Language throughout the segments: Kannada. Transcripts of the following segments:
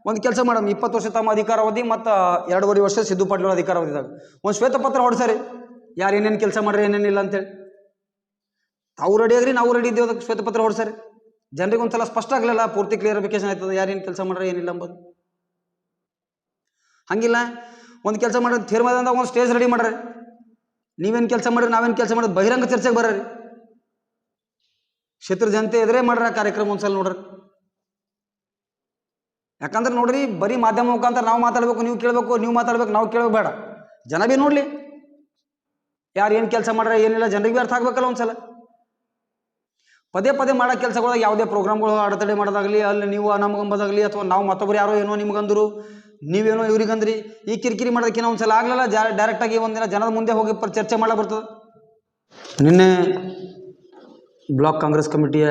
ಒಂದು ಕೆಲಸ ಮಾಡಮ್, 20 ವರ್ಷ ತಮ್ಮ ಅಧಿಕಾರಾವಧಿ ಮತ್ತು 2.5 ವರ್ಷ ಸಿದ್ದು ಪಾಟೀಲ್ ಅಧಿಕಾರಾವಧಿದಾಗ ಒಂದು ಶ್ವೇತಪತ್ರ ಹೊಡ್ಸರಿ, ಯಾರು ಏನೇನು ಕೆಲಸ ಮಾಡ್ರಿ ಏನೇನಿಲ್ಲ ಅಂತೇಳಿ. ತಾವು ರೆಡಿ ಆಗ್ರಿ, ನಾವು ರೆಡಿ ಇದ್ದೇವೆ, ಅದಕ್ಕೆ ಶ್ವೇತಪತ್ರ ಹೊಡ್ಸರಿ. ಜನರಿಗೆ ಒಂದ್ಸಲ ಸ್ಪಷ್ಟ ಆಗಲಿಲ್ಲ, ಪೂರ್ತಿ ಕ್ಲಿಯರಿಫಿಕೇಶನ್ ಆಯ್ತದ ಯಾರೇನು ಕೆಲಸ ಮಾಡ್ರಿ ಏನಿಲ್ಲ ಅಂಬೋದು. ಹಂಗಿಲ್ಲ, ಒಂದು ಕೆಲಸ ಮಾಡೋದು ತೀರ್ಮಾನದಾಗ ಒಂದು ಸ್ಟೇಜ್ ರೆಡಿ ಮಾಡ್ರಿ. ನೀವೇನು ಕೆಲಸ ಮಾಡ್ರಿ, ನಾವೇನು ಕೆಲಸ ಮಾಡೋದು, ಬಹಿರಂಗ ಚರ್ಚೆಗೆ ಬರ್ರಿ. ಕ್ಷೇತ್ರ ಜನತೆ ಎದುರೇ ಮಾಡ್ರ ಕಾರ್ಯಕ್ರಮ ಒಂದ್ಸಲ ನೋಡ್ರಿ. ಯಾಕಂದ್ರೆ ನೋಡ್ರಿ, ಬರೀ ಮಾಧ್ಯಮ ಮುಖಾಂತರ ನಾವು ಮಾತಾಡ್ಬೇಕು, ನೀವು ಕೇಳಬೇಕು, ನೀವು ಮಾತಾಡ್ಬೇಕು, ನಾವು ಕೇಳಬೇಕು ಬೇಡ. ಜನ ಭೀ ನೋಡ್ಲಿ ಯಾರು ಏನು ಕೆಲಸ ಮಾಡ್ರೆ ಏನಿಲ್ಲ, ಜನರಿಗೆ ಭೀ ಅರ್ಥ ಆಗ್ಬೇಕಲ್ಲ. ಒಂದ್ಸಲ ಪದೇ ಪದೇ ಮಾಡೋ ಕೆಲಸಗಳಾಗ ಯಾವುದೇ ಪ್ರೋಗ್ರಾಮ್ಗಳು ಅಡೆತಡೆ ಮಾಡೋದಾಗಲಿ, ಅಲ್ಲಿ ನೀವು ಅನಮಗಂಬೋದಾಗಲಿ, ಅಥವಾ ನಾವು ಮತ್ತೊಬ್ರು ಯಾರೋ ಏನೋ ನಿಮ್ಗಂದ್ರು, ನೀವೇನೋ ಇವ್ರಿಗಂದ್ರಿ, ಈ ಕಿರಿಕಿರಿ ಮಾಡೋದಕ್ಕಿಂತ ಒಂದ್ಸಲ ಆಗಲಿಲ್ಲ, ಡೈರೆಕ್ಟಾಗಿ ಒಂದಿನ ಜನದ ಮುಂದೆ ಹೋಗಿ ಚರ್ಚೆ ಮಾಡಕ್ಕೆ ಬರ್ತದೆ. ನಿನ್ನೆ ಬ್ಲಾಕ್ ಕಾಂಗ್ರೆಸ್ ಕಮಿಟಿಯ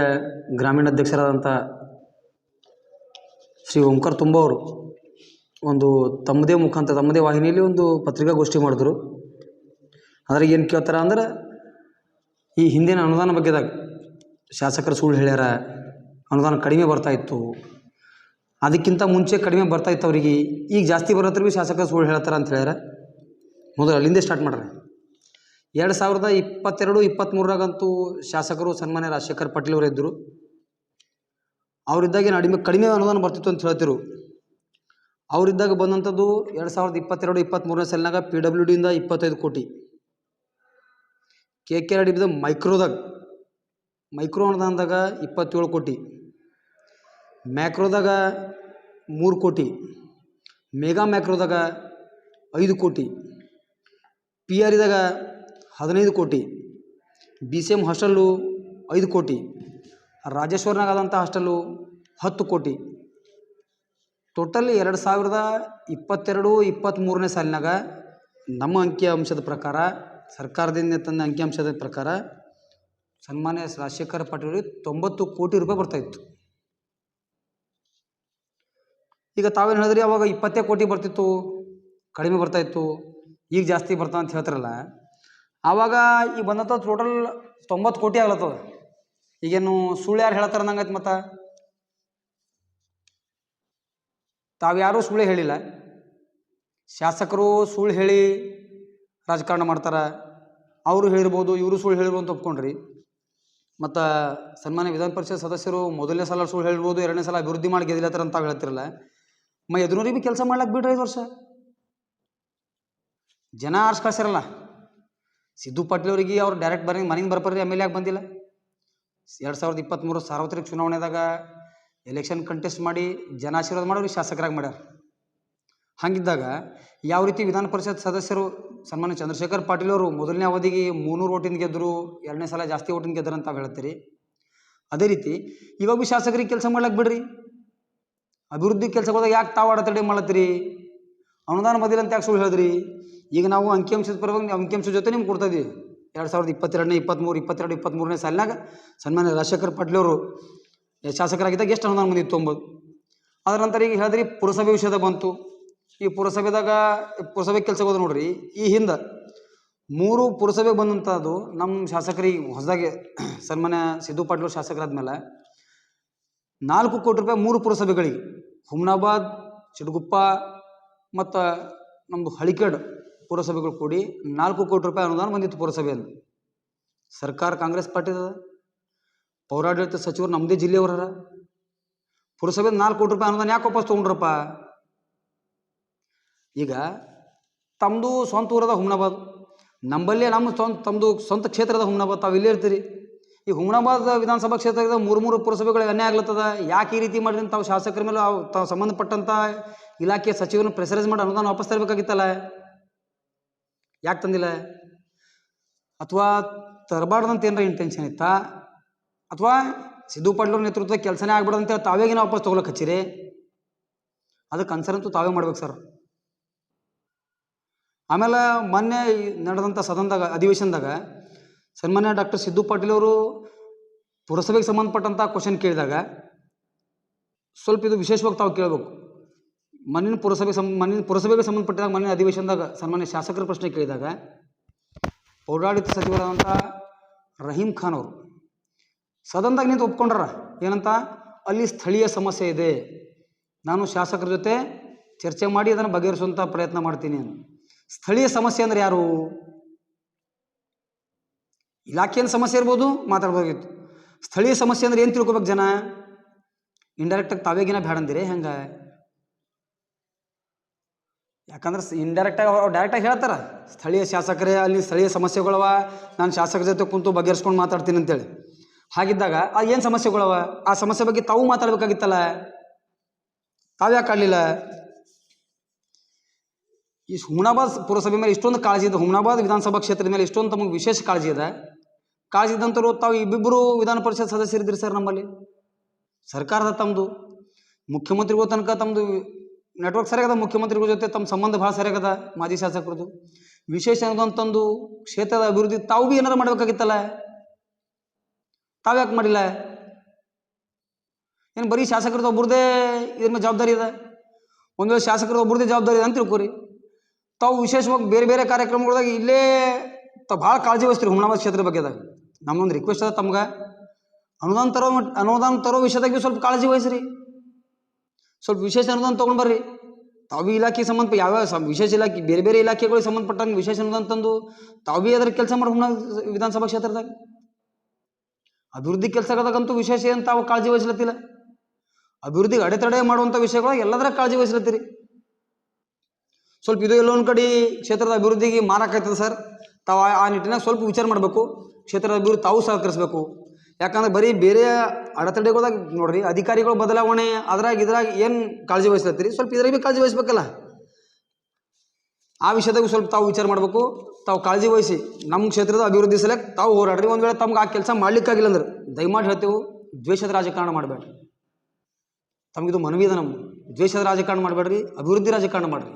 ಗ್ರಾಮೀಣ ಅಧ್ಯಕ್ಷರಾದಂಥ ಶ್ರೀ ಓಂಕಾರ ತುಂಬ ಅವರು ಒಂದು ತಮ್ಮದೇ ವಾಹಿನಿಯಲ್ಲಿ ಒಂದು ಪತ್ರಿಕಾಗೋಷ್ಠಿ ಮಾಡಿದ್ರು. ಅದ್ರಾಗ ಏನು ಕೇಳ್ತಾರ ಅಂದ್ರೆ, ಈ ಹಿಂದಿನ ಅನುದಾನ ಬಗ್ಗೆದಾಗ ಶಾಸಕರು ಸುಳ್ಳು ಹೇಳ್ಯಾರ, ಅನುದಾನ ಕಡಿಮೆ ಬರ್ತಾಯಿತ್ತು, ಅದಕ್ಕಿಂತ ಮುಂಚೆ ಕಡಿಮೆ ಬರ್ತಾಯಿತ್ತು ಅವ್ರಿಗೆ, ಈಗ ಜಾಸ್ತಿ ಬರತ್ತರ ಭೀ ಶಾಸಕರು ಸುಳ್ಳು ಹೇಳ್ತಾರ ಅಂತ ಹೇಳ್ಯಾರ. ಮೊದಲು ಅಲ್ಲಿಂದೇ ಸ್ಟಾರ್ಟ್ ಮಾಡ್ರಿ. 2022-23 ಶಾಸಕರು ಸನ್ಮಾನ್ಯ ರಾಜಶೇಖರ್ ಪಾಟೀಲ್ ಅವರು ಇದ್ದರು. ಅವರಿದ್ದಾಗ ಏನು ಕಡಿಮೆ ಅನುದಾನ ಬರ್ತಿತ್ತು ಅಂತ ಹೇಳ್ತಿರು. ಅವರಿದ್ದಾಗ ಬಂದಂಥದ್ದು 2022-23 ಸಾಲಿನಾಗ PWDಯಿಂದ 25 ಕೋಟಿ, KKRDBದ ಮೈಕ್ರೋ ಅನುದಾನದಾಗ 27 ಕೋಟಿ, ಮ್ಯಾಕ್ರೋದಾಗ 3 ಕೋಟಿ, ಮೆಗಾ ಮ್ಯಾಕ್ರೋದಾಗ 5 ಕೋಟಿ, PRದಾಗ 15 ಕೋಟಿ, BCM ಹಾಸ್ಟೆಲ್ಲು 5 ಕೋಟಿ, ರಾಜೇಶ್ವರ್ನಾಗ ಆದಂಥ ಹಾಸ್ಟೆಲ್ಲು 10 ಕೋಟಿ. ಟೋಟಲ್ 2022-23 ಸಾಲಿನಾಗ ನಮ್ಮ ಅಂಕಿಅಂಶದ ಪ್ರಕಾರ, ಸರ್ಕಾರದಿಂದ ತಂದ ಅಂಕಿಅಂಶದ ಪ್ರಕಾರ ಸನ್ಮಾನ್ಯ ರಾಜಶೇಖರ್ ಪಾಟೀಲ್ ಅವರಿಗೆ 90 ಕೋಟಿ ರೂಪಾಯಿ ಬರ್ತಾಯಿತ್ತು. ಈಗ ತಾವೇನು ಹೇಳಿದ್ರಿ, ಅವಾಗ 20 ಕೋಟಿ ಬರ್ತಿತ್ತು, ಕಡಿಮೆ ಬರ್ತಾಯಿತ್ತು, ಈಗ ಜಾಸ್ತಿ ಬರ್ತಾ ಅಂತ ಹೇಳ್ತಾರಲ್ಲ. ಆವಾಗ ಈಗ ಬಂದಂಥ ಟೋಟಲ್ 90 ಕೋಟಿ ಆಗ್ಲತ್ತದ. ಈಗೇನು ಸುಳ್ಳು ಯಾರು ಹೇಳ್ತಾರೆ ಅನ್ನಂಗೈತೆ. ಮತ್ತು ತಾವ್ಯಾರೂ ಸುಳ್ಳು ಹೇಳಿಲ್ಲ. ಶಾಸಕರು ಸುಳ್ಳು ಹೇಳಿ ರಾಜಕಾರಣ ಮಾಡ್ತಾರೆ, ಅವರು ಹೇಳಿರ್ಬೋದು, ಇವರು ಸುಳ್ಳು ಹೇಳಿರ್ಬೋದು ಅಂತ ಒಪ್ಕೊಂಡ್ರಿ. ಮತ್ತು ಸನ್ಮಾನ್ಯ ವಿಧಾನ ಪರಿಷತ್ ಸದಸ್ಯರು ಮೊದಲನೇ ಸಲ ಸುಳ್ಳು ಹೇಳ್ಬೋದು, 2ನೇ ಸಲ ಅಭಿವೃದ್ಧಿ ಮಾಡಿ ಗೆದ್ದಿಲ್ಲತ್ತಾರ ಅಂತ ತಾವು ಹೇಳ್ತಿರಲ್ಲ. ಎದುರಿಗೆ ಭೀ ಕೆಲಸ ಮಾಡ್ಲಿಕ್ಕೆ ಬಿಡ್ರಿ. 5 ವರ್ಷ ಜನ ಆರ್ಸ್ ಕಳ್ಸಿರಲ್ಲ. ಸಿದ್ದು ಪಾಟೀಲ್ ಅವರಿಗೆ ಅವ್ರು ಡೈರೆಕ್ಟ್ ಮನೆಗೆ ಬರ್ಬರ್ರಿ, MLA ಆಗಿ ಬಂದಿಲ್ಲ. 2023 ಸಾರ್ವತ್ರಿಕ ಚುನಾವಣೆದಾಗ ಎಲೆಕ್ಷನ್ ಕಂಟೆಸ್ಟ್ ಮಾಡಿ ಜನ ಆಶೀರ್ವಾದ ಮಾಡೋರಿಗೆ ಶಾಸಕರಾಗಿ ಮಾಡ್ಯಾರ. ಹಾಗಿದ್ದಾಗ ಯಾವ ರೀತಿ ವಿಧಾನ ಪರಿಷತ್ ಸದಸ್ಯರು ಸನ್ಮಾನ್ಯ ಚಂದ್ರಶೇಖರ್ ಪಾಟೀಲ್ ಅವರು ಮೊದಲನೇ ಅವಧಿಗೆ 300 ಓಟಿಂದ ಗೆದ್ದರು, 2ನೇ ಸಲ ಜಾಸ್ತಿ ಓಟಿಂದ ಗೆದ್ದರು ಅಂತ ಹೇಳ್ತೀರಿ. ಅದೇ ರೀತಿ ಇವಾಗ ಭೀ ಶಾಸಕರಿಗೆ ಕೆಲಸ ಮಾಡ್ಲಿಕ್ಕೆ ಬಿಡ್ರಿ. ಅಭಿವೃದ್ಧಿ ಕೆಲಸಗಳಾಗ ಯಾಕೆ ತಾವು ಅಡೆತಡೆ ಮಾಡತ್ತೀರಿ? ಅನುದಾನ ಬಂದಿಲ್ಲ ಅಂತ ಯಾಕೆ ಸುಳ್ಳು ಹೇಳಿದ್ರಿ? ಈಗ ನಾವು ಅಂಕಿಅಂಶದ ಪರವಾಗಿ ಅಂಕಿಅಂಶದ ಜೊತೆ ನಿಮ್ಗೆ ಕೊಡ್ತಾ ಇದ್ದೀವಿ. 2022-23 ಸಾಲಿನಾಗ ಸನ್ಮಾನ್ಯ ರಾಜಶೇಖರ್ ಪಾಟೀಲ್ ಅವರು ಶಾಸಕರಾಗಿದ್ದಾಗ ಎಷ್ಟು ಅನುದಾನ ಬಂದಿತ್ತು ಅಂಬೋದು. ಅದರ ನಂತರ ಈಗ ಹೇಳಿದ್ರಿ ಪುರಸಭೆ ವಿಷಯದಾಗ ಬಂತು. ಈ ಪುರಸಭೆ ಕೆಲಸ ಹೋದ ನೋಡ್ರಿ. ಈ ಹಿಂದೆ 3 ಪುರಸಭೆಗೆ ಬಂದಂಥದ್ದು ನಮ್ಮ ಶಾಸಕರಿಗೆ ಹೊಸದಾಗಿ ಸನ್ಮಾನ್ಯ ಸಿದ್ದು ಪಾಟೀಲ್ ಶಾಸಕರಾದ್ಮೇಲೆ 4 ಕೋಟಿ ರೂಪಾಯಿ 3 ಪುರಸಭೆಗಳಿಗೆ, ಹುಮ್ನಾಬಾದ್, ಚಿಟಗುಪ್ಪ ಮತ್ತು ನಮ್ಮದು ಹಳಿಕೇಡ್ ಪುರಸಭೆಗಳು ಕೂಡಿ 4 ಕೋಟಿ ರೂಪಾಯಿ ಅನುದಾನ ಬಂದಿತ್ತು ಪುರಸಭೆಯಲ್ಲಿ. ಸರ್ಕಾರ ಕಾಂಗ್ರೆಸ್ ಪಾರ್ಟಿದ, ಪೌರಾಡಳಿತ ಸಚಿವರು ನಮ್ಮದೇ ಜಿಲ್ಲೆಯವರ. ಪುರಸಭೆ 4 ಕೋಟಿ ರೂಪಾಯಿ ಅನುದಾನ ಯಾಕೆ ವಾಪಸ್ ತೊಗೊಂಡ್ರಪ್ಪ? ಈಗ ತಮ್ಮದು ಸ್ವಂತ ಊರದ ಹುಮ್ನಾಬಾದ್, ನಂಬಲ್ಲೇ ತಮ್ಮದು ಸ್ವಂತ ಕ್ಷೇತ್ರದ ಹುಮ್ನಾಬಾದ್, ತಾವು ಇಲ್ಲೇ ಇರ್ತೀರಿ. ಈ ಹುಮ್ನಾಬಾದ್ ವಿಧಾನಸಭಾ ಕ್ಷೇತ್ರದ 3 ಪುರಸಭೆಗಳಿಗೆ ಅನ್ಯಾಯ ಆಗ್ಲತ್ತದ. ಯಾಕೆ ಈ ರೀತಿ ಮಾಡಿದ್ರೆ ತಾವು ಶಾಸಕರ ಮೇಲೆ ತಾವು ಸಂಬಂಧಪಟ್ಟಂಥ ಇಲಾಖೆಯ ಸಚಿವರನ್ನು ಪ್ರೆಸರೈಸ್ ಮಾಡಿ ಅನುದಾನ ವಾಪಸ್ ತರಬೇಕಾಗಿತ್ತಲ್ಲ, ಯಾಕೆ ತಂದಿಲ್ಲ? ಅಥವಾ ತರಬಾರ್ದಂತ ಏನಾರ ಇಂಟೆನ್ಷನ್ ಇತ್ತಾ? ಅಥವಾ ಸಿದ್ದು ಪಾಟೀಲ್ ಅವ್ರ ನೇತೃತ್ವದ ಕೆಲಸನೇ ಆಗ್ಬಿಡೋದಂತೇಳಿ ತಾವೇಗಿನ ವಾಪಸ್ ತೊಗೊಳಕ್ಕೆ ಹಚ್ಚಿರಿ? ಅದಕ್ಕೆ ಕನ್ಸರ್ನ್ ತಾವೇ ಮಾಡ್ಬೇಕು ಸರ್. ಆಮೇಲೆ ಮೊನ್ನೆ ನಡೆದಂಥ ಸದನದಾಗ ಅಧಿವೇಶನದಾಗ ಸನ್ಮಾನ್ಯ ಡಾಕ್ಟರ್ ಸಿದ್ದು ಪಾಟೀಲ್ ಅವರು ಪುರಸಭೆಗೆ ಸಂಬಂಧಪಟ್ಟಂಥ ಕ್ವಶನ್ ಕೇಳಿದಾಗ ಸ್ವಲ್ಪ ಇದು ವಿಶೇಷವಾಗಿ ತಾವು ಕೇಳಬೇಕು. ಮಣ್ಣಿನ ಪುರಸಭೆಗೆ ಸಂಬಂಧಪಟ್ಟಿದಾಗ ಮಣ್ಣಿನ ಅಧಿವೇಶನದಾಗ ಸನ್ಮಾನ್ಯ ಶಾಸಕರ ಪ್ರಶ್ನೆ ಕೇಳಿದಾಗ ಪೌರಾಡಳಿತ ಸಚಿವರಾದಂಥ ರಹೀಂ ಖಾನ್ ಅವರು ಸದನದಾಗ ನಿಂತು ಒಪ್ಕೊಂಡ್ರ ಏನಂತ, ಅಲ್ಲಿ ಸ್ಥಳೀಯ ಸಮಸ್ಯೆ ಇದೆ, ನಾನು ಶಾಸಕರ ಜೊತೆ ಚರ್ಚೆ ಮಾಡಿ ಅದನ್ನು ಬಗೆಹರಿಸುವಂಥ ಪ್ರಯತ್ನ ಮಾಡ್ತೀನಿ. ಸ್ಥಳೀಯ ಸಮಸ್ಯೆ ಅಂದರೆ ಯಾರು? ಇಲಾಖೆಯ ಸಮಸ್ಯೆ ಇರ್ಬೋದು, ಮಾತಾಡ್ಬೋದಾಗಿತ್ತು. ಸ್ಥಳೀಯ ಸಮಸ್ಯೆ ಅಂದರೆ ಏನು ತಿಳ್ಕೊಬೇಕು ಜನ? ಇಂಡೈರೆಕ್ಟಾಗಿ ತಾವೇಗಿನ ಬೇಡ ಅಂದಿರಿ ಹೆಂಗೆ? ಯಾಕಂದ್ರೆ ಇಂಡೈರೆಕ್ಟಾಗಿ ಅವ್ರು ಡೈರೆಕ್ಟಾಗಿ ಹೇಳ್ತಾರೆ, ಸ್ಥಳೀಯ ಶಾಸಕರೇ ಅಲ್ಲಿ ಸ್ಥಳೀಯ ಸಮಸ್ಯೆಗಳವ, ನಾನು ಶಾಸಕರ ಜೊತೆ ಕುಂತು ಬಗೆಹರಿಸ್ಕೊಂಡು ಮಾತಾಡ್ತೀನಿ ಅಂತೇಳಿ. ಹಾಗಿದ್ದಾಗ ಆ ಏನು ಸಮಸ್ಯೆಗಳವ, ಆ ಸಮಸ್ಯೆ ಬಗ್ಗೆ ತಾವು ಮಾತಾಡಬೇಕಾಗಿತ್ತಲ್ಲ, ತಾವ್ಯಾಕೆ ಆಡಲಿಲ್ಲ? ಈ ಹುಮನಾಬಾದ್ ಪುರಸಭೆ ಮೇಲೆ ಇಷ್ಟೊಂದು ಕಾಳಜಿ ಇದೆ, ಹುಮನಾಬಾದ್ ವಿಧಾನಸಭಾ ಕ್ಷೇತ್ರದ ಮೇಲೆ ಇಷ್ಟೊಂದು ತಮಗೆ ವಿಶೇಷ ಕಾಳಜಿ ಇದೆ. ಕಾಳಜಿ ಇದ್ದಂಥವ್ರು ತಾವು ಇಬ್ಬಿಬ್ಬರು ವಿಧಾನ ಪರಿಷತ್ ಸದಸ್ಯರಿದ್ದೀರಿ ಸರ್. ನಮ್ಮಲ್ಲಿ ಸರ್ಕಾರದ ತಮ್ಮದು ಮುಖ್ಯಮಂತ್ರಿಗಳ ತನಕ ತಮ್ಮದು ನೆಟ್ವರ್ಕ್ ಸರಿಯಾಗದ, ಮುಖ್ಯಮಂತ್ರಿಗಳ ಜೊತೆ ತಮ್ಮ ಸಂಬಂಧ ಭಾಳ ಸರಿಯಾಗದ. ಮಾಜಿ ಶಾಸಕರದು ವಿಶೇಷ ಅನ್ನೋದಂತಂದು ಕ್ಷೇತ್ರದ ಅಭಿವೃದ್ಧಿ ತಾವು ಭೀ ಏನಾರು ಮಾಡಬೇಕಾಗಿತ್ತಲ್ಲ, ತಾವ್ಯಾಕೆ ಮಾಡಿಲ್ಲ? ಏನು ಬರೀ ಶಾಸಕರದ್ದು ಒಬ್ಬರದೇ ಇದ್ರ ಮೇಲೆ ಜವಾಬ್ದಾರಿ ಇದೆ? ಒಂದು ವೇಳೆ ಶಾಸಕರದ್ದು ಒಬ್ಬರದೇ ಜವಾಬ್ದಾರಿ ಇದೆ ಅಂತ ತಿಳ್ಕೊರಿ. ತಾವು ವಿಶೇಷವಾಗಿ ಬೇರೆ ಬೇರೆ ಕಾರ್ಯಕ್ರಮಗಳಾಗ ಇಲ್ಲೇ ಭಾಳ ಕಾಳಜಿ ವಹಿಸ್ತೀರಿ ಹುಮನಾಬಾದ್ ಕ್ಷೇತ್ರದ ಬಗ್ಗೆದಾಗ. ನಮ್ಮೊಂದು ರಿಕ್ವೆಸ್ಟ್ ಅದ ತಮ್ಗೆ, ಅನುದಾನ ತರೋ ವಿಷಯದಾಗ ಭೀ ಸ್ವಲ್ಪ ಕಾಳಜಿ ವಹಿಸ್ರಿ. ಸ್ವಲ್ಪ ವಿಶೇಷ ಅನುದಾನ ತೊಗೊಂಡು ಬರ್ರಿ. ತಾವು ಭೀ ಇಲಾಖೆಗೆ ಸಂಬಂಧ ಯಾವ್ಯಾವ ವಿಶೇಷ ಇಲಾಖೆ ಬೇರೆ ಬೇರೆ ಇಲಾಖೆಗಳಿಗೆ ಸಂಬಂಧಪಟ್ಟಂಗೆ ವಿಶೇಷ ಅನುದಾನ ತಂದು ತಾವು ಭೀ ಅದ್ರ ಕೆಲಸ ಮಾಡಿ ಹುಮನಾಬಾದ್ ವಿಧಾನಸಭಾ ಕ್ಷೇತ್ರದಾಗ ಅಭಿವೃದ್ಧಿ ಕೆಲಸಗಳಾಗಂತೂ ವಿಶೇಷ ಏನು ತಾವು ಕಾಳಜಿ ವಹಿಸ್ಲತ್ತಿಲ್ಲ. ಅಭಿವೃದ್ಧಿಗೆ ಅಡೆತಡೆ ಮಾಡುವಂಥ ವಿಷಯಗಳು ಎಲ್ಲದರ ಕಾಳಜಿ ವಹಿಸ್ಲತ್ತೀರಿ. ಸ್ವಲ್ಪ ಇದು ಎಲ್ಲೊಂದು ಕಡೆ ಕ್ಷೇತ್ರದ ಅಭಿವೃದ್ಧಿಗೆ ಮಾರಕ್ಕಾಗ್ತದೆ ಸರ್. ತಾವು ಆ ನಿಟ್ಟಿನಾಗ ಸ್ವಲ್ಪ ವಿಚಾರ ಮಾಡಬೇಕು. ಕ್ಷೇತ್ರದ ಅಭಿವೃದ್ಧಿ ತಾವು ಸಹಕರಿಸಬೇಕು. ಯಾಕಂದ್ರೆ ಬರೀ ಬೇರೆ ಅಡೆತಡೆಗಳದಾಗ ನೋಡ್ರಿ, ಅಧಿಕಾರಿಗಳು ಬದಲಾವಣೆ ಇದ್ರಾಗ ಏನು ಕಾಳಜಿ ವಹಿಸ್ಲತ್ತೀರಿ, ಸ್ವಲ್ಪ ಇದ್ರಾಗ ಭೀ ಕಾಳಜಿ ವಹಿಸ್ಬೇಕಲ್ಲ. ಆ ವಿಷಯದಾಗ ಸ್ವಲ್ಪ ತಾವು ವಿಚಾರ ಮಾಡಬೇಕು. ತಾವು ಕಾಳಜಿ ವಹಿಸಿ ನಮ್ಮ ಕ್ಷೇತ್ರದ ಅಭಿವೃದ್ಧಿ ಸಲಕ್ಕೆ ತಾವು ಹೋರಾಡ್ರಿ. ಒಂದು ವೇಳೆ ತಮ್ಗೆ ಆ ಕೆಲಸ ಮಾಡ್ಲಿಕ್ಕಾಗಿಲ್ಲ ಅಂದ್ರೆ ದಯಮಾಡಿ ಹೇಳ್ತೇವೆ, ದ್ವೇಷದ ರಾಜಕಾರಣ ಮಾಡಬೇಡ್ರಿ. ತಮಗಿದು ಮನವಿ ಇದೆ ನಮ್ದು. ದ್ವೇಷದ ರಾಜಕಾರಣ ಮಾಡಬೇಡ್ರಿ, ಅಭಿವೃದ್ಧಿ ರಾಜಕಾರಣ ಮಾಡಿರಿ.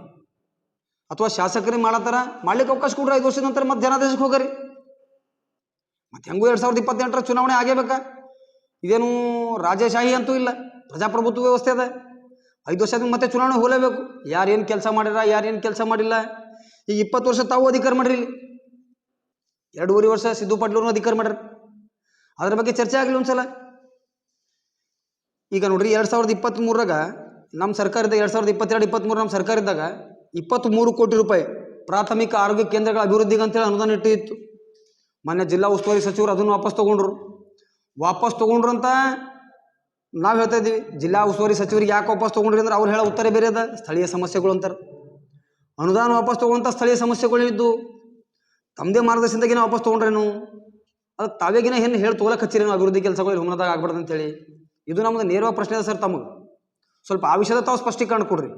ಅಥವಾ ಶಾಸಕರಿಗೆ ಮಾಡತ್ತಾರ ಮಾಡ್ಲಿಕ್ಕೆ ಅವಕಾಶ ಕೊಡ್ರಿ. 5 ವರ್ಷದ ನಂತರ ಮತ್ತೆ ಜನಾದೇಶಕ್ಕೆ ಹೋಗ್ರಿ. ಮತ್ತೆ ಹೆಂಗೂ 2028ರ ಚುನಾವಣೆ ಆಗೇಬೇಕಾ? ಇದೇನು ರಾಜಶಾಹಿ ಅಂತೂ ಇಲ್ಲ, ಪ್ರಜಾಪ್ರಭುತ್ವ ವ್ಯವಸ್ಥೆ ಅದ. 5 ವರ್ಷದ ಮತ್ತೆ ಚುನಾವಣೆ ಹೋಗಲೇಬೇಕು. ಯಾರೇನು ಕೆಲಸ ಮಾಡ್ಯಾರ, ಯಾರೇನು ಕೆಲಸ ಮಾಡಿಲ್ಲ. ಈಗ 20 ವರ್ಷ ತಾವು ಅಧಿಕಾರ ಮಾಡ್ರಿ. ಇಲ್ಲಿ 2.5 ವರ್ಷ ಸಿದ್ದು ಪಾಟೀಲ್ ಅಧಿಕಾರ ಮಾಡ್ರಿ. ಅದ್ರ ಬಗ್ಗೆ ಚರ್ಚೆ ಆಗಲಿ ಒಂದ್ಸಲ. ಈಗ ನೋಡ್ರಿ, 2023ರಾಗ ನಮ್ಮ ಸರ್ಕಾರ ಇದ್ದಾಗ, 2022-23 ನಮ್ಮ ಸರ್ಕಾರ ಇದ್ದಾಗ 23 ಕೋಟಿ ರೂಪಾಯಿ ಪ್ರಾಥಮಿಕ ಆರೋಗ್ಯ ಕೇಂದ್ರಗಳ ಅಭಿವೃದ್ಧಿಗೆ ಅಂತೇಳಿ ಅನುದಾನ ಇಟ್ಟಿತ್ತು. ಮೊನ್ನೆ ಜಿಲ್ಲಾ ಉಸ್ತುವಾರಿ ಸಚಿವರು ಅದನ್ನು ವಾಪಸ್ ತೊಗೊಂಡ್ರು ಅಂತ ನಾವು ಹೇಳ್ತಾ ಇದ್ದೀವಿ. ಜಿಲ್ಲಾ ಉಸ್ತುವಾರಿ ಸಚಿವರಿಗೆ ಯಾಕೆ ವಾಪಸ್ ತೊಗೊಂಡ್ರಿ ಅಂದ್ರೆ ಅವ್ರು ಹೇಳೋ ಉತ್ತರ ಬೇರೆ ಅದ. ಸ್ಥಳೀಯ ಸಮಸ್ಯೆಗಳು ಅಂತಾರೆ. ಅನುದಾನ ವಾಪಸ್ ತೊಗೊಂಡಂಥ ಸ್ಥಳೀಯ ಸಮಸ್ಯೆಗಳಿದ್ದು ತಮ್ಮದೇ ಮಾರ್ಗದರ್ಶನದಾಗಿನ ವಾಪಸ್ ತೊಗೊಂಡ್ರೇನು? ಅದಕ್ಕೆ ತಾವೇಗಿನ ಏನು ಹೇಳಿ ತೊಗೊಳಕ್ಕೆ ಹಚ್ಚಿರೇನು? ಅಭಿವೃದ್ಧಿ ಕೆಲಸಗಳು ಹುಮನಾದಾಗ ಆಗ್ಬಾರ್ದು ಅಂತೇಳಿ. ಇದು ನಮ್ಮದು ನೇರವಾದ ಪ್ರಶ್ನೆ ಇದೆ ಸರ್. ತಮಗೆ ಸ್ವಲ್ಪ ಆ ವಿಷಯದ ತಾವು ಸ್ಪಷ್ಟೀಕರಣ ಕೊಡ್ರಿ.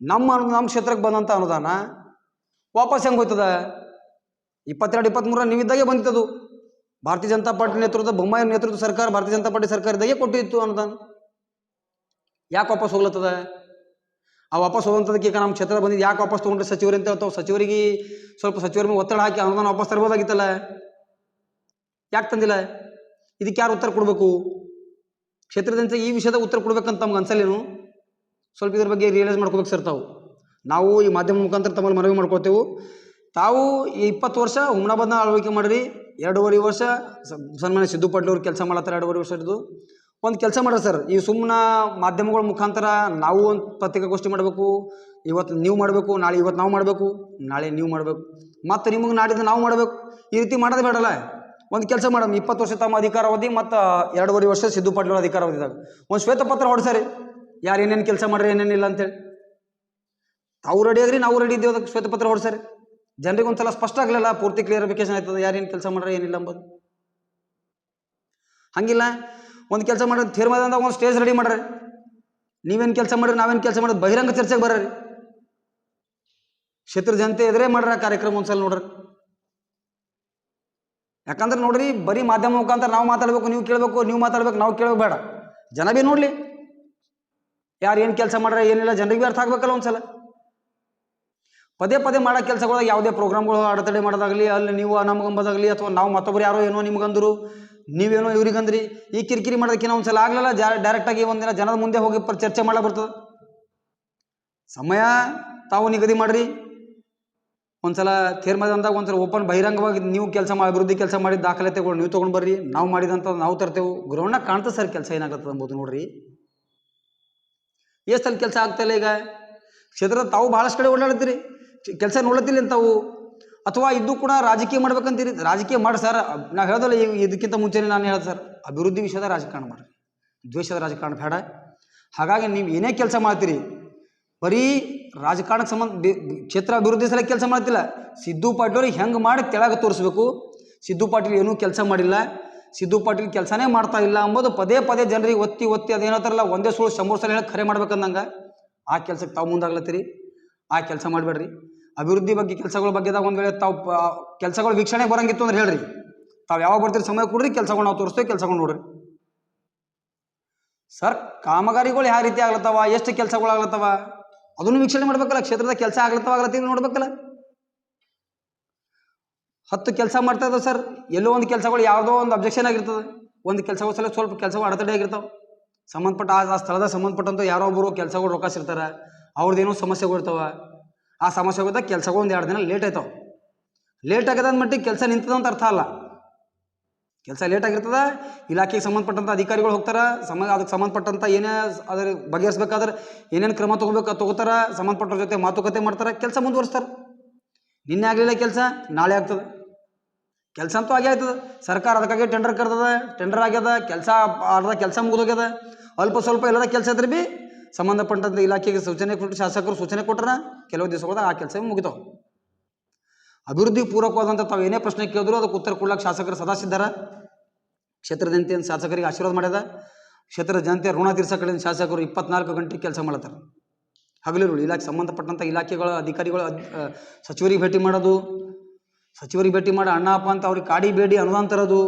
ನಮ್ಮ ಕ್ಷೇತ್ರಕ್ಕೆ ಬಂದಂಥ ಅನುದಾನ ವಾಪಸ್ ಹೆಂಗೆ ಹೋಯ್ತದ? 22-23 ನೀವಿದ್ದಾಗೆ ಬಂದಿತ್ತದು. ಭಾರತೀಯ ಜನತಾ ಪಾರ್ಟಿ ನೇತೃತ್ವದ ಬೊಮ್ಮಾಯಿ ನೇತೃತ್ವದ ಸರ್ಕಾರ, ಭಾರತೀಯ ಜನತಾ ಪಾರ್ಟಿ ಸರ್ಕಾರದಾಗೆ ಕೊಟ್ಟಿತ್ತು ಅನುದಾನ. ಯಾಕೆ ವಾಪಸ್ ಹೋಗ್ಲತ್ತದ? ಆ ವಾಪಸ್ ಹೋಗುವಂಥದಕ್ಕೆ ಈಗ ನಮ್ಮ ಕ್ಷೇತ್ರ ಬಂದಿದ್ದು ಯಾಕೆ ವಾಪಸ್ ತೊಗೊಂಡ್ರೆ ಸಚಿವರು ಅಂತ ಹೇಳ್ತಾವೆ. ಸಚಿವರಿಗೆ ಸ್ವಲ್ಪ ಸಚಿವರ ಮೇಲೆ ಒತ್ತಡ ಹಾಕಿ ಅನುದಾನ ವಾಪಸ್ ತರ್ಬೋದಾಗಿತ್ತಲ್ಲ, ಯಾಕೆ ತಂದಿಲ್ಲ? ಇದಕ್ಕೆ ಯಾರು ಉತ್ತರ ಕೊಡಬೇಕು? ಕ್ಷೇತ್ರದಂತೆ ಈ ವಿಷಯದ ಉತ್ತರ ಕೊಡ್ಬೇಕಂತ ತಮ್ಗೆ ಅನ್ಸಲ್ಲೇನು? ಸ್ವಲ್ಪ ಇದ್ರ ಬಗ್ಗೆ ರಿಯಲೈಸ್ ಮಾಡ್ಕೋಬೇಕು ಸರ್. ನಾವು ಈ ಮಾಧ್ಯಮ ಮುಖಾಂತರ ತಮ್ಮಲ್ಲಿ ಮನವಿ ಮಾಡ್ಕೊಳ್ತೇವೆ. ತಾವು ಈ 20 ವರ್ಷ ಹುಮನಾಬಾದ್ನ ಆಳ್ವಿಕೆ ಮಾಡಿರಿ. 2.5 ವರ್ಷ ಸನ್ಮಾನ್ಯ ಸಿದ್ದು ಪಾಟೀಲ್ ಅವ್ರು ಕೆಲಸ ಮಾಡತ್ತಾರೆ. 2.5 ವರ್ಷ ಇದ್ದು ಒಂದು ಕೆಲಸ ಮಾಡ್ರಿ ಸರ್. ಈ ಸುಮ್ಮನೆ ಮಾಧ್ಯಮಗಳ ಮುಖಾಂತರ ನಾವು ಒಂದು ಪತ್ರಿಕಾಗೋಷ್ಠಿ ಮಾಡಬೇಕು. ಇವತ್ತು ನೀವು ಮಾಡಬೇಕು, ನಾಳೆ ಇವತ್ತು ನಾವು ಮಾಡಬೇಕು, ನಾಳೆ ನೀವು ಮಾಡಬೇಕು, ಮತ್ತು ನಿಮಗೆ ನಾಡಿದ್ದು ನಾವು ಮಾಡಬೇಕು. ಈ ರೀತಿ ಮಾಡೋದು ಬೇಡಲ್ಲ. ಒಂದು ಕೆಲಸ ಮಾಡಮ್, 20 ವರ್ಷ ತಮ್ಮ ಅಧಿಕಾರ ಅವಧಿ ಮತ್ತು 2.5 ವರ್ಷ ಸಿದ್ದು ಪಾಟೀಲ್ ಅವ್ರ ಅಧಿಕಾರ ಅವಧಿದಾಗ ಒಂದು ಶ್ವೇತಪತ್ರ ಹೊಡ್ಸರಿ. ಯಾರು ಏನೇನು ಕೆಲಸ ಮಾಡ್ರಿ, ಏನೇನಿಲ್ಲ ಅಂತೇಳಿ. ತಾವು ರೆಡಿ ಆಗ್ರಿ, ನಾವು ರೆಡಿ ಇದ್ದೇವೆ. ಅದಕ್ಕೆ ಶ್ವೇತಪತ್ರ ಹೊಡ್ಸರಿ. ಜನರಿಗೆ ಒಂದ್ಸಲ ಸ್ಪಷ್ಟ ಆಗಲಿಲ್ಲ, ಪೂರ್ತಿ ಕ್ಲಿಯರಿಫಿಕೇಶನ್ ಆಯ್ತದ ಯಾರೇನು ಕೆಲಸ ಮಾಡ್ರೆ ಏನಿಲ್ಲ ಅಂಬೋದು. ಹಂಗಿಲ್ಲ, ಒಂದು ಕೆಲಸ ಮಾಡೋದು ತೀರ್ಮಾನದಿಂದ ಒಂದು ಸ್ಟೇಜ್ ರೆಡಿ ಮಾಡ್ರಿ. ನೀವೇನು ಕೆಲಸ ಮಾಡ್ರಿ, ನಾವೇನು ಕೆಲಸ ಮಾಡೋದು ಬಹಿರಂಗ ಚರ್ಚೆಗೆ ಬರ್ರಿ. ಕ್ಷೇತ್ರ ಜನತೆ ಎದುರೇ ಮಾಡ್ರಿ ಆ ಕಾರ್ಯಕ್ರಮ ಒಂದ್ಸಲ ನೋಡ್ರಿ. ಯಾಕಂದ್ರೆ ನೋಡ್ರಿ, ಬರೀ ಮಾಧ್ಯಮ ಮುಖಾಂತರ ನಾವು ಮಾತಾಡಬೇಕು, ನೀವು ಕೇಳಬೇಕು, ನೀವು ಮಾತಾಡ್ಬೇಕು, ನಾವು ಕೇಳಬೇಕು ಬೇಡ. ಜನ ಭೀ ನೋಡ್ಲಿ ಯಾರು ಏನು ಕೆಲಸ ಮಾಡ್ರೆ ಏನಿಲ್ಲ, ಜನರಿಗೆ ಭೀ ಅರ್ಥ ಆಗ್ಬೇಕಲ್ಲ ಒಂದ್ಸಲ. ಪದೇ ಪದೇ ಮಾಡೋ ಕೆಲಸಗಳಾಗ ಯಾವುದೇ ಪ್ರೋಗ್ರಾಮ್ಗಳು ಅಡೆತಡೆ ಮಾಡೋದಾಗಲಿ, ಅಲ್ಲಿ ನೀವು ನಮಗಂಬೋದಾಗಲಿ, ಅಥವಾ ನಾವು ಮತ್ತೊಬ್ಬರು ಯಾರೋ ಏನೋ ನಿಮಗಂದರು, ನೀವೇನೋ ಇವ್ರಿಗಂದ್ರಿ, ಈ ಕಿರಿಕಿರಿ ಮಾಡೋದಕ್ಕಿಂತ ಒಂದ್ಸಲ ಆಗಲಿಲ್ಲ. ಡೈರೆಕ್ಟಾಗಿ ಒಂದಿನ ಜನದ ಮುಂದೆ ಹೋಗಿ ಚರ್ಚೆ ಮಾಡಕ್ಕೆ ಬರ್ತದೆ. ಸಮಯ ತಾವು ನಿಗದಿ ಮಾಡಿರಿ. ಒಂದ್ಸಲ ತೀರ್ಮಾನದಂದಾಗ ಒಂದ್ಸಲ ಓಪನ್ ಬಹಿರಂಗವಾಗಿ ನೀವು ಅಭಿವೃದ್ಧಿ ಕೆಲಸ ಮಾಡಿದ ದಾಖಲಾತಿಗಳು ನೀವು ತೊಗೊಂಡು ಬರ್ರಿ. ನಾವು ಮಾಡಿದಂಥ ನಾವು ತರ್ತೇವೆ. ಗ್ರೌಂಡ್ನಾಗ ಕಾಣ್ತದೆ ಸರ್ ಕೆಲಸ ಏನಾಗ್ತದೆ ಅಂಬೋದು ನೋಡ್ರಿ. ಎಷ್ಟಲ್ಲಿ ಕೆಲಸ ಆಗ್ತಾಯಿಲ್ಲ ಈಗ ಕ್ಷೇತ್ರದ ತಾವು ಭಾಳಷ್ಟು ಕಡೆ ಓಡಾಡ್ತೀರಿ, ಕೆಲಸ ನೋಡ್ಲತ್ತಿಲ್ಲ ತಾವು, ಅಥವಾ ಇದ್ದು ಕೂಡ ರಾಜಕೀಯ ಮಾಡ್ಬೇಕಂತೀರಿ. ರಾಜಕೀಯ ಮಾಡಿ ಸರ್, ನಾವು ಹೇಳ್ದಲ್ಲ ಇದಕ್ಕಿಂತ ಮುಂಚೆನೇ ನಾನು ಹೇಳ್ದೆ ಸರ್, ಅಭಿವೃದ್ಧಿ ವಿಷಯದ ರಾಜಕಾರಣ ಮಾಡಿ, ದ್ವೇಷದ ರಾಜಕಾರಣ ಬೇಡ. ಹಾಗಾಗಿ ನೀವು ಏನೇ ಕೆಲಸ ಮಾಡ್ತೀರಿ ಬರೀ ರಾಜಕಾರಣಕ್ಕೆ ಸಂಬಂಧ ಕ್ಷೇತ್ರ ಅಭಿವೃದ್ಧಿ ಸಲ ಕೆಲಸ ಮಾಡ್ತಿಲ್ಲ. ಸಿದ್ದು ಪಾಟೀಲ್ ಅವ್ರಿಗೆ ಹೆಂಗೆ ಮಾಡಿ ತೆಳಗೆ ತೋರಿಸ್ಬೇಕು, ಸಿದ್ದು ಪಾಟೀಲ್ ಏನೂ ಕೆಲಸ ಮಾಡಿಲ್ಲ, ಸಿದ್ದು ಪಾಟೀಲ್ ಕೆಲಸನೇ ಮಾಡ್ತಾ ಇಲ್ಲ ಅಂಬೋದು ಪದೇ ಪದೇ ಜನರಿಗೆ ಒತ್ತಿ ಅದೇನೋತಾರಲ್ಲ ಒಂದೇ ಸುಳ್ಳು 100 ಸಲ ಹೇಳಿ ಖರೆ ಮಾಡ್ಬೇಕಂದಂಗೆ ಆ ಕೆಲಸಕ್ಕೆ ತಾವು ಮುಂದಾಗ್ಲತ್ತೀರಿ. ಆ ಕೆಲಸ ಮಾಡಬೇಡ್ರಿ. ಅಭಿವೃದ್ಧಿ ಬಗ್ಗೆ ಕೆಲಸಗಳ ಬಗ್ಗೆದಾಗ ಒಂದು ವೇಳೆ ತಾವು ಕೆಲಸಗಳು ವೀಕ್ಷಣೆ ಬರಂಗಿತ್ತು ಅಂದ್ರೆ ಹೇಳ್ರಿ, ತಾವು ಯಾವಾಗ ಬರ್ತೀರಿ ಸಮಯ ಕೊಡ್ರಿ, ಕೆಲಸಗಳು ನಾವು ತೋರಿಸ್ತೇವೆ, ಕೆಲಸಗಳು ನೋಡ್ರಿ. ಸರ್ ಕಾಮಗಾರಿಗಳು ಯಾವ ರೀತಿ ಆಗ್ಲತ್ತವ, ಎಷ್ಟು ಕೆಲಸಗಳು ಆಗ್ಲತ್ತವ ಅದನ್ನು ವೀಕ್ಷಣೆ ಮಾಡ್ಬೇಕಲ್ಲ. ಕ್ಷೇತ್ರದ ಕೆಲಸ ಆಗ್ಲತ್ತೀವಿ ನೋಡ್ಬೇಕಲ್ಲ. 10 ಕೆಲಸ ಮಾಡ್ತಾ ಇದ್ದಾವೆ ಸರ್, ಎಲ್ಲೋ ಒಂದು ಕೆಲಸಗಳು ಯಾವುದೋ ಒಂದು ಅಬ್ಜೆಕ್ಷನ್ ಆಗಿರ್ತದೆ, ಒಂದು ಕೆಲಸಗಳ ಸಲ ಸ್ವಲ್ಪ ಕೆಲಸಗಳು ಅಡೆತಡೆ ಆಗಿರ್ತಾವೆ. ಸಂಬಂಧಪಟ್ಟ ಆ ಸ್ಥಳದ ಸಂಬಂಧಪಟ್ಟಂಥ ಯಾರೋ ಒಬ್ಬರು ಕೆಲಸಗಳು ರೊಕ್ಕಾಸಿರ್ತಾರೆ, ಅವ್ರದ್ದೇನೋ ಸಮಸ್ಯೆಗಳು ಇರ್ತಾವೆ. ಆ ಸಮಸ್ಯೆಗೋದಾಗ ಕೆಲಸಗಳು 1-2 ದಿನ ಲೇಟ್ ಆಯ್ತಾವೆ. ಲೇಟ್ ಆಗದ ಮಟ್ಟಿಗೆ ಕೆಲಸ ನಿಂತದ ಅಂತ ಅರ್ಥ ಅಲ್ಲ. ಕೆಲಸ ಲೇಟ್ ಆಗಿರ್ತದೆ, ಇಲಾಖೆಗೆ ಸಂಬಂಧಪಟ್ಟಂಥ ಅಧಿಕಾರಿಗಳು ಹೋಗ್ತಾರೆ, ಅದಕ್ಕೆ ಸಂಬಂಧಪಟ್ಟಂಥ ಏನೇ ಅದ್ರ ಬಗೆಹರಿಸ್ಬೇಕಾದ್ರೆ ಏನೇನು ಕ್ರಮ ತೊಗೋತಾರೆ, ಸಂಬಂಧಪಟ್ಟವ್ರ ಜೊತೆ ಮಾತುಕತೆ ಮಾಡ್ತಾರೆ, ಕೆಲಸ ಮುಂದುವರಿಸ್ತಾರೆ. ನಿನ್ನೆ ಆಗಲಿಲ್ಲ ಕೆಲಸ, ನಾಳೆ ಆಗ್ತದೆ. ಕೆಲಸ ಅಂತೂ ಆಗೇ ಆಗ್ತದೆ. ಸರ್ಕಾರ ಅದಕ್ಕಾಗಿ ಟೆಂಡರ್ ಕರೆದದ, ಟೆಂಡರ್ ಆಗ್ಯದ, ಕೆಲಸ ಅರ್ಧ ಕೆಲಸ ಮುಗಿದೋಗ್ಯದ. ಅಲ್ಪ ಸ್ವಲ್ಪ ಎಲ್ಲದ ಕೆಲಸ ಇದ್ರೆ ಭೀ ಸಂಬಂಧಪಟ್ಟಂಥ ಇಲಾಖೆಗೆ ಸೂಚನೆ ಕೊಟ್ಟು ಶಾಸಕರು ಸೂಚನೆ ಕೊಟ್ಟರೆ ಕೆಲವು ದಿವಸಗಳಾಗ ಆ ಕೆಲಸ ಮುಗಿತಾವೆ. ಅಭಿವೃದ್ಧಿ ಪೂರಕವಾದಂಥ ತಾವು ಏನೇ ಪ್ರಶ್ನೆ ಕೇಳಿದ್ರು ಅದಕ್ಕೆ ಉತ್ತರ ಕೊಡ್ಲಿಕ್ಕೆ ಶಾಸಕರು ಸದಾ ಸಿದ್ಧಾರ. ಕ್ಷೇತ್ರ ಜನತೆಯನ್ನು ಶಾಸಕರಿಗೆ ಆಶೀರ್ವಾದ ಮಾಡ್ಯದ. ಕ್ಷೇತ್ರದ ಜನತೆ ಋಣ ತೀರ್ಸೋ ಕಡೆಯಿಂದ ಶಾಸಕರು 24 ಗಂಟೆ ಕೆಲಸ ಮಾಡ್ತಾರೆ. ಹಗಲಿರುಳು ಇಲಾಖೆ ಸಂಬಂಧಪಟ್ಟಂಥ ಇಲಾಖೆಗಳ ಅಧಿಕಾರಿಗಳು ಸಚಿವರಿಗೆ ಭೇಟಿ ಮಾಡೋದು, ಸಚಿವರಿಗೆ ಭೇಟಿ ಮಾಡಿ ಅಣ್ಣ ಅಪ್ಪ ಅಂತ ಅವ್ರಿಗೆ ಕಾಡಿ ಬೇಡಿ ಅನುದಾನ ತರೋದು,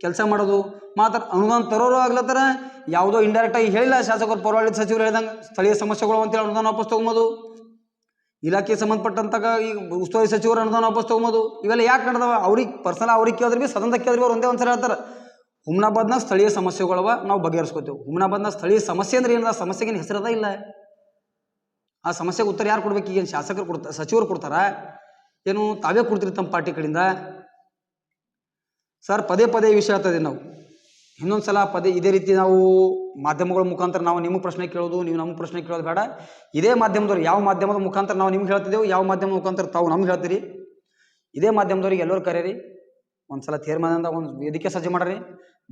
ಕೆಲಸ ಮಾಡೋದು. ಮಾತ್ರ ಅನುದಾನ ತರೋರು ಆಗ್ಲತ್ತಾರ, ಯಾವುದೋ ಇಂಡೈರೆಕ್ಟಾಗಿ ಹೇಳಿಲ್ಲ ಶಾಸಕರು, ಪರವಾಗಿದ್ದ ಸಚಿವರು ಹೇಳ್ದಂಗೆ ಸ್ಥಳೀಯ ಸಮಸ್ಯೆಗಳು ಅಂತೇಳಿ ಅನುದಾನ ವಾಪಸ್ ತೊಗೊಂಬೋದು. ಇಲಾಖೆಗೆ ಸಂಬಂಧಪಟ್ಟಂತಾಗ ಈಗ ಉಸ್ತುವಾರಿ ಸಚಿವರು ಅನುದಾನ ವಾಪಸ್ ತೊಗೊಂಬೋದು. ಇವೆಲ್ಲ ಯಾಕೆ ನಡೆದವ? ಅವ್ರಿಗೆ ಪರ್ಸನಲ್ ಅವ್ರಿಗೆ ಕೇಳಿದ್ರೆ ಭೀ ಸದನದಾಗ ಕೇಳಿದ್ರೆ ಅವ್ರು ಒಂದೇ ಒಂದ್ಸಲ ಹೇಳ್ತಾರೆ, ಹುಮ್ನಾಬಾದ್ನಾಗ ಸ್ಥಳೀಯ ಸಮಸ್ಯೆಗಳವ, ನಾವು ಬಗೆಹರಿಸ್ಕೋತೇವೆ. ಹುಮ್ನಾಬಾದ್ನಾಗ ಸ್ಥಳೀಯ ಸಮಸ್ಯೆ ಅಂದ್ರೆ ಏನದ? ಸಮಸ್ಯೆಗೇನು ಹೆಸರದ ಇಲ್ಲ. ಆ ಸಮಸ್ಯೆಗೆ ಉತ್ತರ ಯಾರು ಕೊಡ್ಬೇಕು? ಈಗೇನು ಶಾಸಕರು ಕೊಡ್ತಾರೆ, ಸಚಿವರು ಕೊಡ್ತಾರ, ಏನು ತಾವೇ ಕೊಡ್ತೀರಿ ತಮ್ಮ ಪಾರ್ಟಿ ಕಡೆಯಿಂದ? ಸರ್ ಪದೇ ಪದೇ ಈ ವಿಷಯ ಆಗ್ತದೆ. ನಾವು ಇನ್ನೊಂದು ಸಲ ಇದೇ ರೀತಿ ನಾವು ಮಾಧ್ಯಮಗಳ ಮುಖಾಂತರ ನಾವು ನಿಮಗೆ ಪ್ರಶ್ನೆ ಕೇಳೋದು, ನೀವು ನಮಗೆ ಪ್ರಶ್ನೆ ಕೇಳೋದು ಬೇಡ. ಇದೇ ಮಾಧ್ಯಮದವ್ರು, ಯಾವ ಮಾಧ್ಯಮದ ಮುಖಾಂತರ ನಾವು ನಿಮ್ಗೆ ಹೇಳ್ತಿದ್ದೆವು, ಯಾವ ಮಾಧ್ಯಮದ ಮುಖಾಂತರ ತಾವು ನಮ್ಗೆ ಹೇಳ್ತೀರಿ, ಇದೇ ಮಾಧ್ಯಮದವ್ರಿಗೆ ಎಲ್ಲರೂ ಕರೀರಿ. ಒಂದು ಸಲ ತೀರ್ಮಾನದಿಂದ ಒಂದು ವೇದಿಕೆ ಸಜ್ಜೆ ಮಾಡ್ರಿ,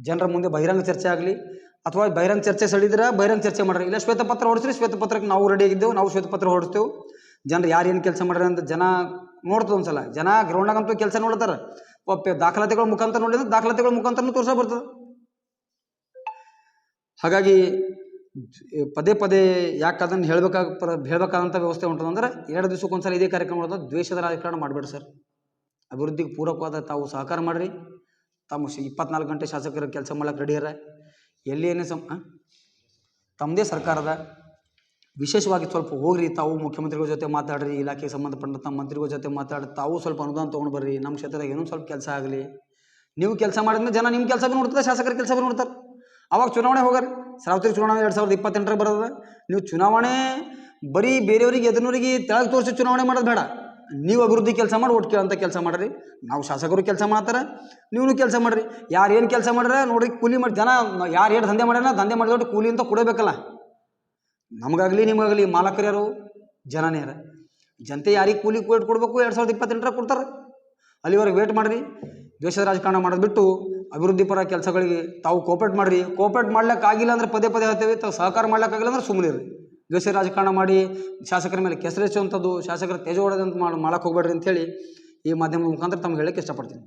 ಜನರ ಮುಂದೆ ಬಹಿರಂಗ ಚರ್ಚೆ ಆಗಲಿ. ಅಥವಾ ಬಹಿರಂಗ ಚರ್ಚೆ ಸಡಿದ್ರೆ ಬಹಿರಂಗ ಚರ್ಚೆ ಮಾಡ್ರಿ, ಇಲ್ಲ ಶ್ವೇತಪತ್ರ ಹೊಡಿಸ್ರಿ, ಶ್ವೇತಪತ್ರಕ್ಕೆ ನಾವು ರೆಡಿ ಆಗಿದ್ದೆವು, ನಾವು ಶ್ವೇತಪತ್ರ ಹೊಡಿಸ್ತೇವೆ. ಜನರು ಯಾರು ಏನು ಕೆಲಸ ಮಾಡ್ರಿ ಅಂತ ಜನ ನೋಡ್ತದೆ. ಒಂದು ಸಲ ಜನ ಗ್ರೌಂಡಾಗಂತೂ ಕೆಲಸ ನೋಡ್ತಾರೆ, ದಾಖಲಾತಿಗಳ ಮುಖಾಂತರ ನೋಡಿದ್ರೆ ದಾಖಲಾತಿಗಳ ಮುಖಾಂತರ ತೋರಿಸ ಬರ್ತದೆ. ಹಾಗಾಗಿ ಪದೇ ಪದೇ ಯಾಕೆ ಅದನ್ನು ಹೇಳಬೇಕಾದಂಥ ವ್ಯವಸ್ಥೆ ಉಂಟದಂದ್ರೆ 2 ದಿವಸಕ್ಕೊಂದ್ಸಲ ಇದೇ ಕಾರ್ಯಕ್ರಮ ಮಾಡೋದು. ದ್ವೇಷದ ರಾಜಕಾರಣ ಮಾಡಬೇಡಿ ಸರ್. ಅಭಿವೃದ್ಧಿಗೆ ಪೂರಕವಾದ ತಾವು ಸಹಕಾರ ಮಾಡಿರಿ. ತಮ್ಮ 24 ಗಂಟೆ ಶಾಸಕರ ಕೆಲಸ ಮಾಡಕ್ಕೆ ರೆಡಿಯಾರ. ಎಲ್ಲಿ ಏನೇ ತಮ್ಮದೇ ಸರ್ಕಾರದ ವಿಶೇಷವಾಗಿ ಸ್ವಲ್ಪ ಹೋಗ್ರಿ, ತಾವು ಮುಖ್ಯಮಂತ್ರಿಗಳ ಜೊತೆ ಮಾತಾಡ್ರಿ, ಇಲಾಖೆಗೆ ಸಂಬಂಧಪಟ್ಟಂಥ ಮಂತ್ರಿಗಳ ಜೊತೆ ಮಾತಾಡಿ ತಾವು ಸ್ವಲ್ಪ ಅನುದಾನ ತೊಗೊಂಡು ಬರ್ರಿ. ನಮ್ಮ ಕ್ಷೇತ್ರದಾಗ ಏನೋ ಸ್ವಲ್ಪ ಕೆಲಸ ಆಗಲಿ. ನೀವು ಕೆಲಸ ಮಾಡಿದ್ರೆ ಜನ ನಿಮ್ಮ ಕೆಲಸ ಭೀ ನೋಡ್ತಾರೆ, ಶಾಸಕರ ಕೆಲಸ ಭೀ ನೋಡ್ತಾರೆ. ಅವಾಗ ಚುನಾವಣೆ ಹೋಗಾರಿ. ಸಾರ್ವತ್ರಿಕ ಚುನಾವಣೆ 2028 ಬರೋದ. ನೀವು ಚುನಾವಣೆ ಬರೀ ಬೇರೆಯವರಿಗೆ ಎದುರಿನವರಿಗೆ ತೆಳಗೆ ತೋರಿಸಿ ಚುನಾವಣೆ ಮಾಡೋದು ಬೇಡ. ನೀವು ಅಭಿವೃದ್ಧಿ ಕೆಲಸ ಮಾಡಿ ಒಟ್ಟು ಕೇಳಂತ ಕೆಲಸ ಮಾಡಿರಿ. ನಾವು ಶಾಸಕರು ಕೆಲಸ ಮಾಡ್ತಾರೆ, ನೀವು ಕೆಲಸ ಮಾಡಿರಿ. ಯಾರು ಏನು ಕೆಲಸ ಮಾಡ್ರೆ ನೋಡ್ರಿ, ಕೂಲಿ ಮಾಡಿ ಜನ ಯಾರು ಏನು ದಂಧೆ ಮಾಡ್ಯಾನ, ದಂಧೆ ಮಾಡಿದೊಟ್ಟು ಕೂಲಿ ಅಂತ ಕೊಡಬೇಕಲ್ಲ. ನಮಗಾಗಲಿ ನಿಮಗಾಗಲಿ ಮಾಲಕರು ಯಾರು? ಜನನೇ ಯಾರು? ಜನತೆ ಯಾರಿಗೆ ಕೂಲಿ ಕೊಡಬೇಕು? 2028 ಕೊಡ್ತಾರೆ. ಅಲ್ಲಿವರೆಗೆ ವೇಟ್ ಮಾಡಿರಿ. ದ್ವೇಷದ ರಾಜಕಾರಣ ಮಾಡೋದು ಬಿಟ್ಟು ಅಭಿವೃದ್ಧಿ ಪರ ಕೆಲಸಗಳಿಗೆ ತಾವು ಕೋಪರೇಟ್ ಮಾಡಿರಿ. ಕೋಪರೇಟ್ ಮಾಡ್ಲಿಕ್ಕಾಗಿಲ್ಲ ಅಂದ್ರೆ ಪದೇ ಪದೇ ಹೇಳ್ತೇವೆ, ತಾವು ಸಹಕಾರ ಮಾಡ್ಲಿಕ್ಕಾಗಿಲ್ಲ ಅಂದ್ರೆ ಸುಮ್ಮನೆ ಇರಿ. ದ್ವೇಷ ರಾಜಕಾರಣ ಮಾಡಿ ಶಾಸಕರ ಮೇಲೆ ಕೆಸರೆಚ್ಚುವಂಥದ್ದು, ಶಾಸಕರ ತೇಜೋಡದಂತ ಮಾಡಕ್ಕೆ ಹೋಗ್ಬೇಡ್ರಿ ಅಂಥೇಳಿ ಈ ಮಾಧ್ಯಮದ ಮುಖಾಂತರ ತಮ್ಗೆ ಹೇಳಕ್ಕೆ ಇಷ್ಟಪಡ್ತೀನಿ.